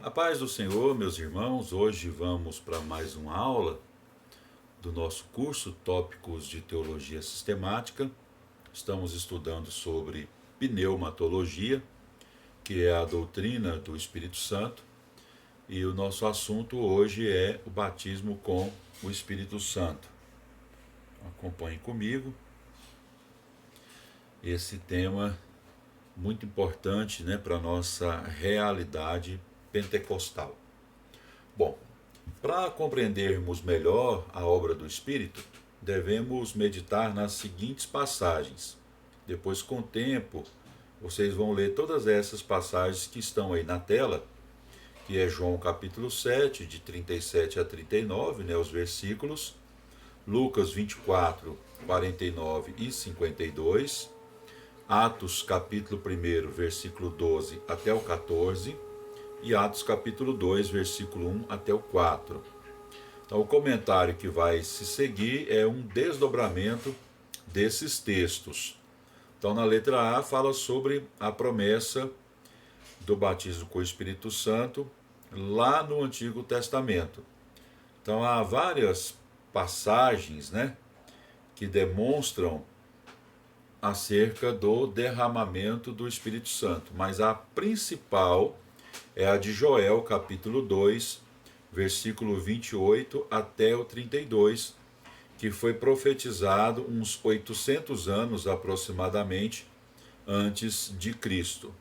A paz do Senhor, meus irmãos, hoje vamos para mais uma aula do nosso curso Tópicos de Teologia Sistemática. Estamos estudando sobre pneumatologia, que é a doutrina do Espírito Santo, e o nosso assunto hoje é o batismo com o Espírito Santo. Acompanhe comigo esse tema muito importante, para a nossa realidade pentecostal. Bom, para compreendermos melhor a obra do Espírito, devemos meditar nas seguintes passagens. Depois, com o tempo, vocês vão ler todas essas passagens que estão aí na tela, que é João capítulo 7, de 37 a 39, os versículos, Lucas 24, 49 e 52, Atos capítulo 1, versículo 12 até o 14, e Atos capítulo 2, versículo 1 até o 4. Então, o comentário que vai se seguir é um desdobramento desses textos. Então, na letra A, fala sobre a promessa do batismo com o Espírito Santo lá no Antigo Testamento. Então, há várias passagens, que demonstram acerca do derramamento do Espírito Santo, mas a principal é a de Joel, capítulo 2, versículo 28 até o 32, que foi profetizado uns 800 anos aproximadamente antes de Cristo.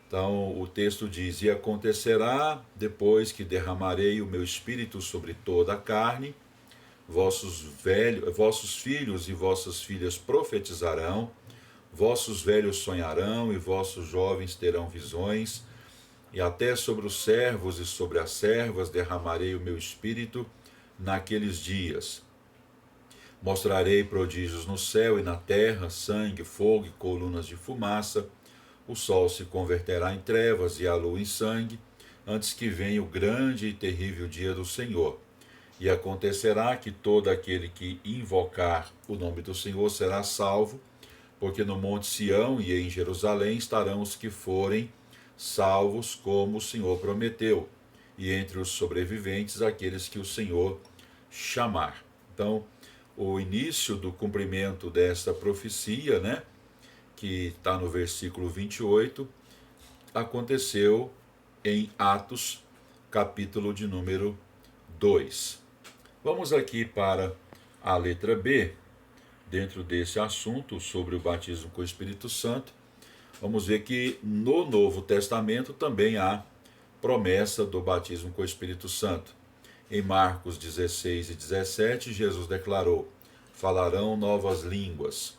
Então o texto diz: E acontecerá, depois que derramarei o meu espírito sobre toda a carne, vossos filhos e vossas filhas profetizarão, vossos velhos sonharão e vossos jovens terão visões, e até sobre os servos e sobre as servas derramarei o meu espírito naqueles dias. Mostrarei prodígios no céu e na terra, sangue, fogo e colunas de fumaça. O sol se converterá em trevas e a lua em sangue, antes que venha o grande e terrível dia do Senhor. E acontecerá que todo aquele que invocar o nome do Senhor será salvo, porque no monte Sião e em Jerusalém estarão os que forem salvos, como o Senhor prometeu, e entre os sobreviventes aqueles que o Senhor chamar. Então, o início do cumprimento desta profecia, que está no versículo 28, aconteceu em Atos, capítulo de número 2. Vamos aqui para a letra B, dentro desse assunto sobre o batismo com o Espírito Santo. Vamos ver que no Novo Testamento também há promessa do batismo com o Espírito Santo. Em Marcos 16 e 17, Jesus declarou: falarão novas línguas.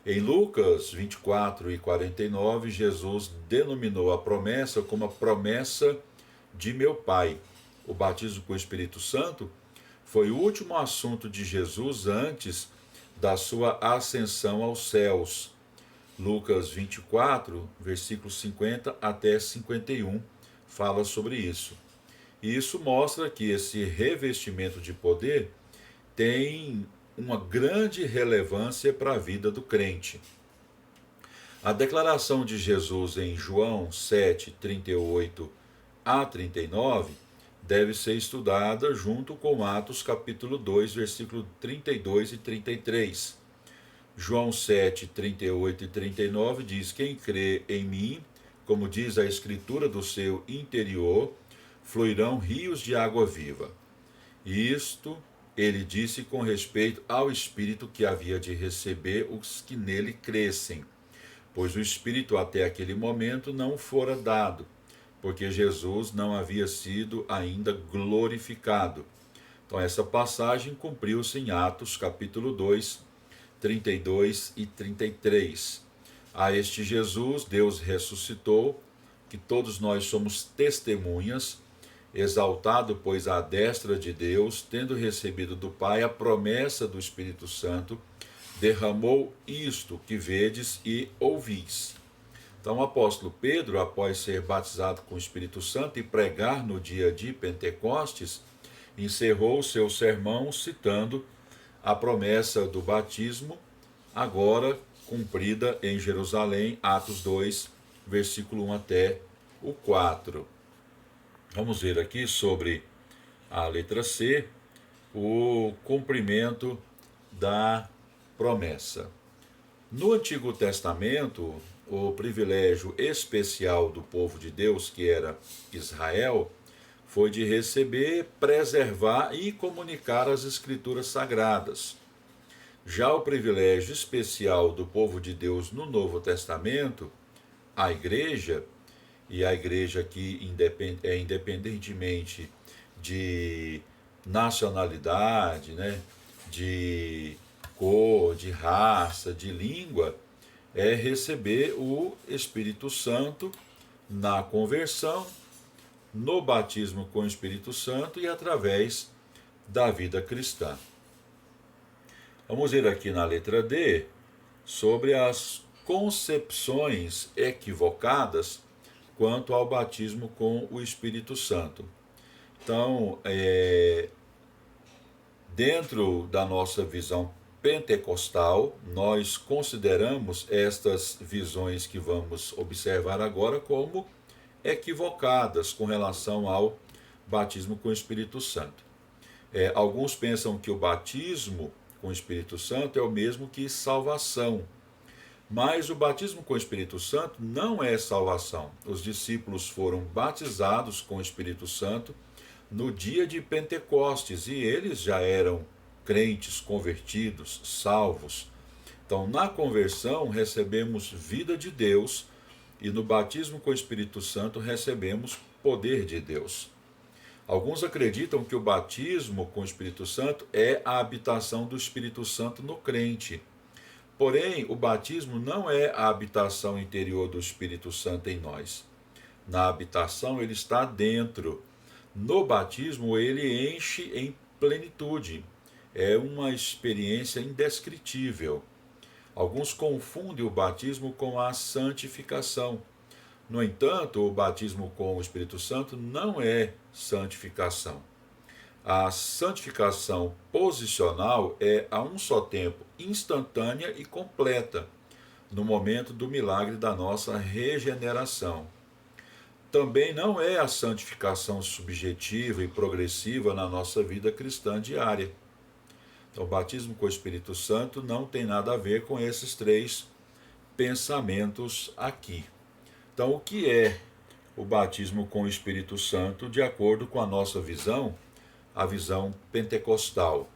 Em Lucas 24 e 49, Jesus denominou a promessa como a promessa de meu Pai. O batismo com o Espírito Santo foi o último assunto de Jesus antes da sua ascensão aos céus. Lucas 24, versículos 50 até 51, fala sobre isso. E isso mostra que esse revestimento de poder tem uma grande relevância para a vida do crente. A declaração de Jesus em João 7, 38 a 39 deve ser estudada junto com Atos capítulo 2, versículo 32 e 33. João 7, 38 e 39 diz: Quem crê em mim, como diz a Escritura, do seu interior fluirão rios de água viva. Isto ele disse com respeito ao Espírito que havia de receber os que nele crescem, pois o Espírito até aquele momento não fora dado, porque Jesus não havia sido ainda glorificado. Então essa passagem cumpriu-se em Atos capítulo 2, 32 e 33. A este Jesus, Deus ressuscitou, que todos nós somos testemunhas, exaltado, pois, à destra de Deus, tendo recebido do Pai a promessa do Espírito Santo, derramou isto que vedes e ouvis. Então, o apóstolo Pedro, após ser batizado com o Espírito Santo e pregar no dia de Pentecostes, encerrou o seu sermão citando a promessa do batismo, agora cumprida em Jerusalém, Atos 2, versículo 1 até o 4. Vamos ver aqui sobre a letra C, o cumprimento da promessa. No Antigo Testamento, o privilégio especial do povo de Deus, que era Israel, foi de receber, preservar e comunicar as Escrituras Sagradas. Já o privilégio especial do povo de Deus no Novo Testamento, a igreja, e a igreja aqui independentemente de nacionalidade, né, de cor, de raça, de língua, é receber o Espírito Santo na conversão, no batismo com o Espírito Santo e através da vida cristã. Vamos ver aqui na letra D sobre as concepções equivocadas quanto ao batismo com o Espírito Santo. Então, dentro da nossa visão pentecostal, nós consideramos estas visões que vamos observar agora como equivocadas com relação ao batismo com o Espírito Santo. Alguns pensam que o batismo com o Espírito Santo é o mesmo que salvação. Mas o batismo com o Espírito Santo não é salvação. Os discípulos foram batizados com o Espírito Santo no dia de Pentecostes e eles já eram crentes, convertidos, salvos. Então, na conversão, recebemos vida de Deus e no batismo com o Espírito Santo recebemos poder de Deus. Alguns acreditam que o batismo com o Espírito Santo é a habitação do Espírito Santo no crente. Porém, o batismo não é a habitação interior do Espírito Santo em nós. Na habitação, ele está dentro. No batismo, ele enche em plenitude. É uma experiência indescritível. Alguns confundem o batismo com a santificação. No entanto, o batismo com o Espírito Santo não é santificação. A santificação posicional é a um só tempo instantânea e completa, no momento do milagre da nossa regeneração. Também não é a santificação subjetiva e progressiva na nossa vida cristã diária. Então, o batismo com o Espírito Santo não tem nada a ver com esses três pensamentos aqui. Então, o que é o batismo com o Espírito Santo, de acordo com a nossa visão, a visão pentecostal?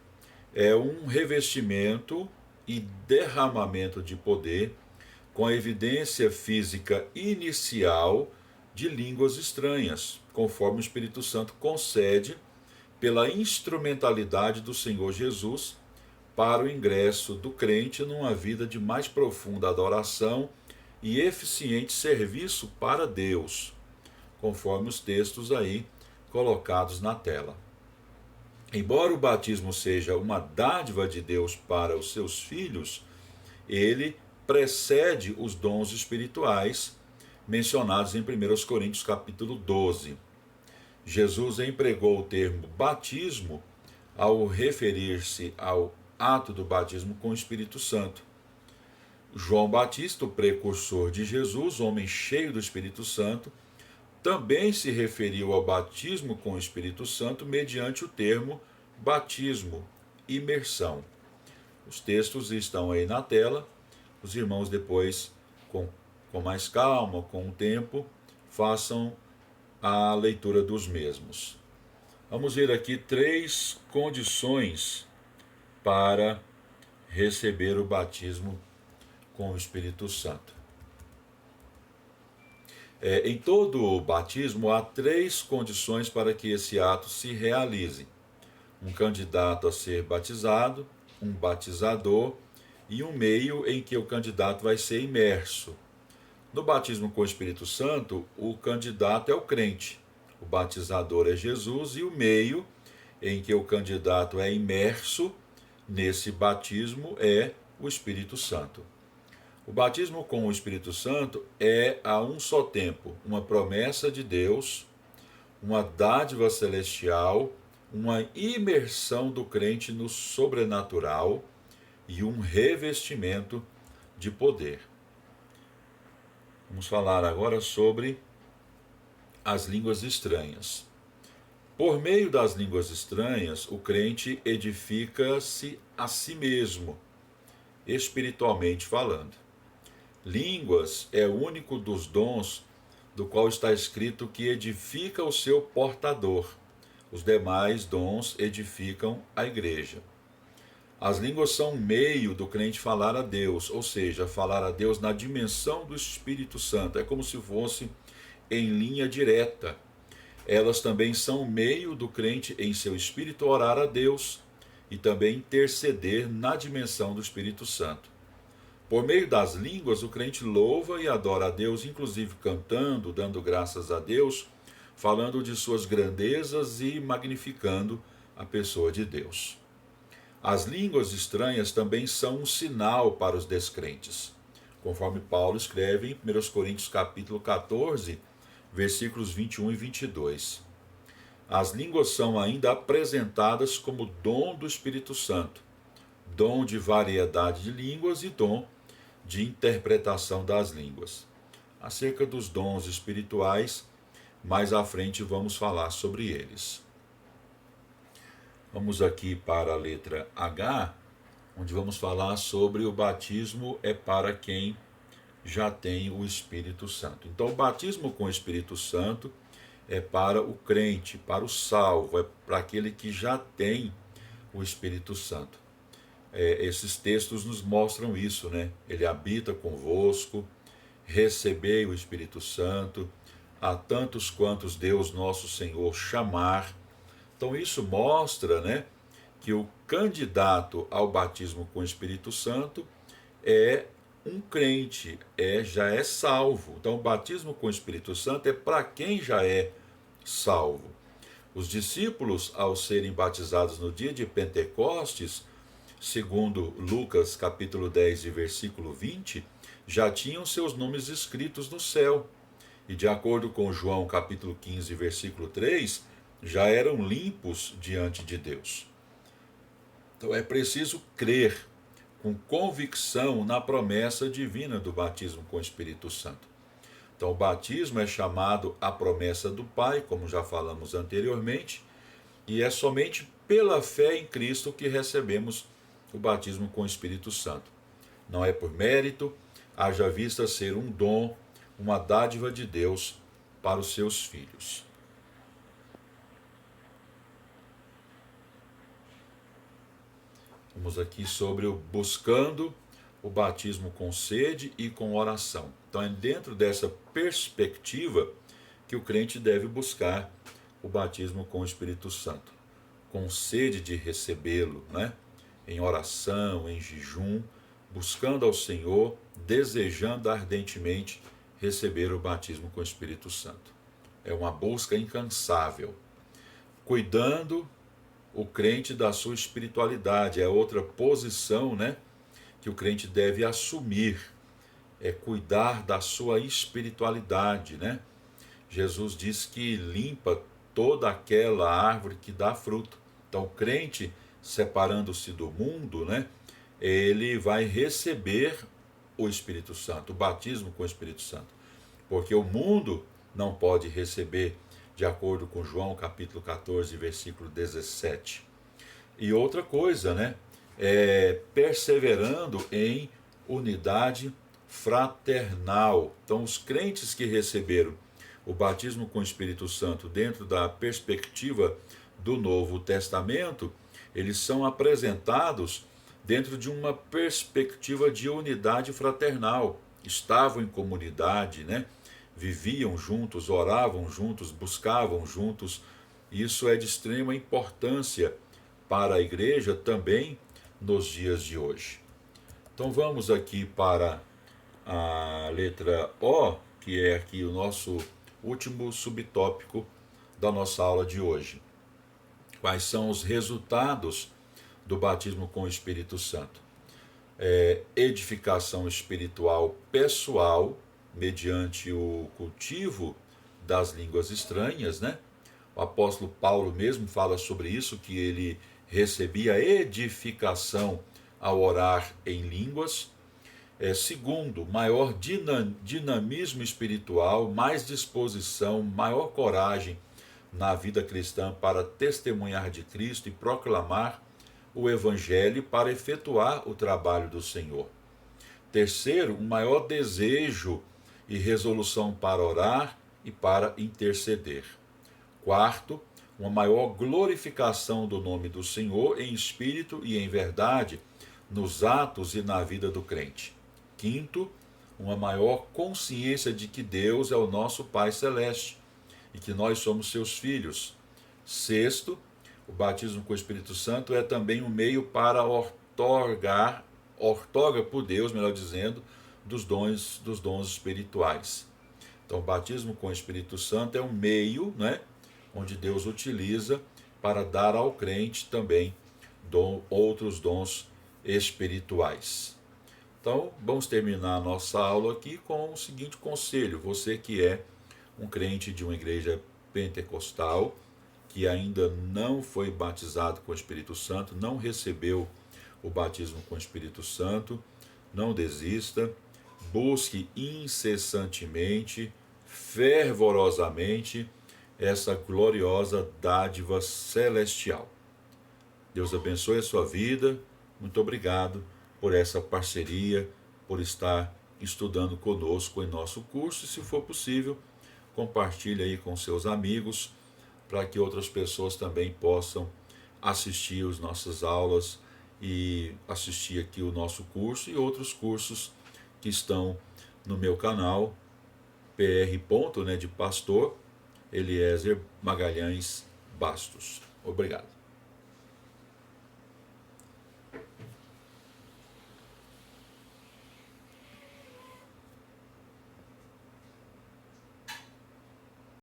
É um revestimento e derramamento de poder com a evidência física inicial de línguas estranhas, conforme o Espírito Santo concede pela instrumentalidade do Senhor Jesus para o ingresso do crente numa vida de mais profunda adoração e eficiente serviço para Deus, conforme os textos aí colocados na tela. Embora o batismo seja uma dádiva de Deus para os seus filhos, ele precede os dons espirituais mencionados em 1 Coríntios capítulo 12. Jesus empregou o termo batismo ao referir-se ao ato do batismo com o Espírito Santo. João Batista, o precursor de Jesus, homem cheio do Espírito Santo, também se referiu ao batismo com o Espírito Santo mediante o termo batismo, imersão. Os textos estão aí na tela, os irmãos depois, com mais calma, com o tempo, façam a leitura dos mesmos. Vamos ver aqui 3 condições para receber o batismo com o Espírito Santo. Em todo batismo há 3 condições para que esse ato se realize: um candidato a ser batizado, um batizador e um meio em que o candidato vai ser imerso. No batismo com o Espírito Santo, o candidato é o crente, o batizador é Jesus e o meio em que o candidato é imerso nesse batismo é o Espírito Santo. O batismo com o Espírito Santo é a um só tempo uma promessa de Deus, uma dádiva celestial, uma imersão do crente no sobrenatural e um revestimento de poder. Vamos falar agora sobre as línguas estranhas. Por meio das línguas estranhas, o crente edifica-se a si mesmo, espiritualmente falando. Línguas é o único dos dons do qual está escrito que edifica o seu portador. Os demais dons edificam a igreja. As línguas são um meio do crente falar a Deus, ou seja, falar a Deus na dimensão do Espírito Santo. É como se fosse em linha direta. Elas também são um meio do crente em seu espírito orar a Deus e também interceder na dimensão do Espírito Santo. Por meio das línguas, o crente louva e adora a Deus, inclusive cantando, dando graças a Deus, falando de suas grandezas e magnificando a pessoa de Deus. As línguas estranhas também são um sinal para os descrentes, conforme Paulo escreve em 1 Coríntios capítulo 14, versículos 21 e 22. As línguas são ainda apresentadas como dom do Espírito Santo, dom de variedade de línguas e dom de interpretação das línguas. Acerca dos dons espirituais, mais à frente vamos falar sobre eles. Vamos aqui para a letra H, onde vamos falar sobre o batismo é para quem já tem o Espírito Santo. Então, o batismo com o Espírito Santo é para o crente, para o salvo, é para aquele que já tem o Espírito Santo. Esses textos nos mostram isso, né? Ele habita convosco, recebei o Espírito Santo, a tantos quantos Deus nosso Senhor chamar. Então isso mostra, né, que o candidato ao batismo com o Espírito Santo é um crente, já é salvo. Então o batismo com o Espírito Santo é para quem já é salvo. Os discípulos, ao serem batizados no dia de Pentecostes, segundo Lucas capítulo 10 e versículo 20, já tinham seus nomes escritos no céu. E de acordo com João capítulo 15, versículo 3, já eram limpos diante de Deus. Então é preciso crer com convicção na promessa divina do batismo com o Espírito Santo. Então o batismo é chamado a promessa do Pai, como já falamos anteriormente, e é somente pela fé em Cristo que recebemos o batismo com o Espírito Santo. Não é por mérito, haja vista ser um dom, uma dádiva de Deus para os seus filhos. Vamos aqui sobre o buscando o batismo com sede e com oração. Então é dentro dessa perspectiva que o crente deve buscar o batismo com o Espírito Santo, com sede de recebê-lo, né? Em oração, em jejum, buscando ao Senhor, desejando ardentemente receber o batismo com o Espírito Santo. É uma busca incansável, cuidando o crente da sua espiritualidade, é outra posição, né, que o crente deve assumir, é cuidar da sua espiritualidade, né? Jesus diz que limpa toda aquela árvore que dá fruto. Então, o crente, separando-se do mundo, né, ele vai receber o Espírito Santo, o batismo com o Espírito Santo, porque o mundo não pode receber, de acordo com João capítulo 14, versículo 17. E outra coisa, né? Perseverando em unidade fraternal. Então, os crentes que receberam o batismo com o Espírito Santo dentro da perspectiva do Novo Testamento, eles são apresentados dentro de uma perspectiva de unidade fraternal. Estavam em comunidade, né? Viviam juntos, oravam juntos, buscavam juntos. Isso é de extrema importância para a igreja também nos dias de hoje. Então vamos aqui para a letra O, que é aqui o nosso último subtópico da nossa aula de hoje. Quais são os resultados do batismo com o Espírito Santo? Edificação espiritual pessoal, mediante o cultivo das línguas estranhas, né? O apóstolo Paulo mesmo fala sobre isso, que ele recebia edificação ao orar em línguas. Segundo, maior dinamismo espiritual, mais disposição, maior coragem na vida cristã para testemunhar de Cristo e proclamar o Evangelho para efetuar o trabalho do Senhor. Terceiro, um maior desejo e resolução para orar e para interceder. Quarto, uma maior glorificação do nome do Senhor em espírito e em verdade, nos atos e na vida do crente. Quinto, uma maior consciência de que Deus é o nosso Pai Celeste e que nós somos seus filhos. Sexto, o batismo com o Espírito Santo é também um meio para outorga por Deus, melhor dizendo, dos dons espirituais. Então, o batismo com o Espírito Santo é um meio, né, onde Deus utiliza para dar ao crente também outros dons espirituais. Então, vamos terminar a nossa aula aqui com o seguinte conselho. Você que é um crente de uma igreja pentecostal, que ainda não foi batizado com o Espírito Santo, não recebeu o batismo com o Espírito Santo, não desista, busque incessantemente, fervorosamente, essa gloriosa dádiva celestial. Deus abençoe a sua vida. Muito obrigado por essa parceria, por estar estudando conosco em nosso curso. E, se for possível, compartilhe aí com seus amigos, para que outras pessoas também possam assistir as nossas aulas e assistir aqui o nosso curso e outros cursos que estão no meu canal, PR. De Pastor Eliezer Magalhães Bastos. Obrigado.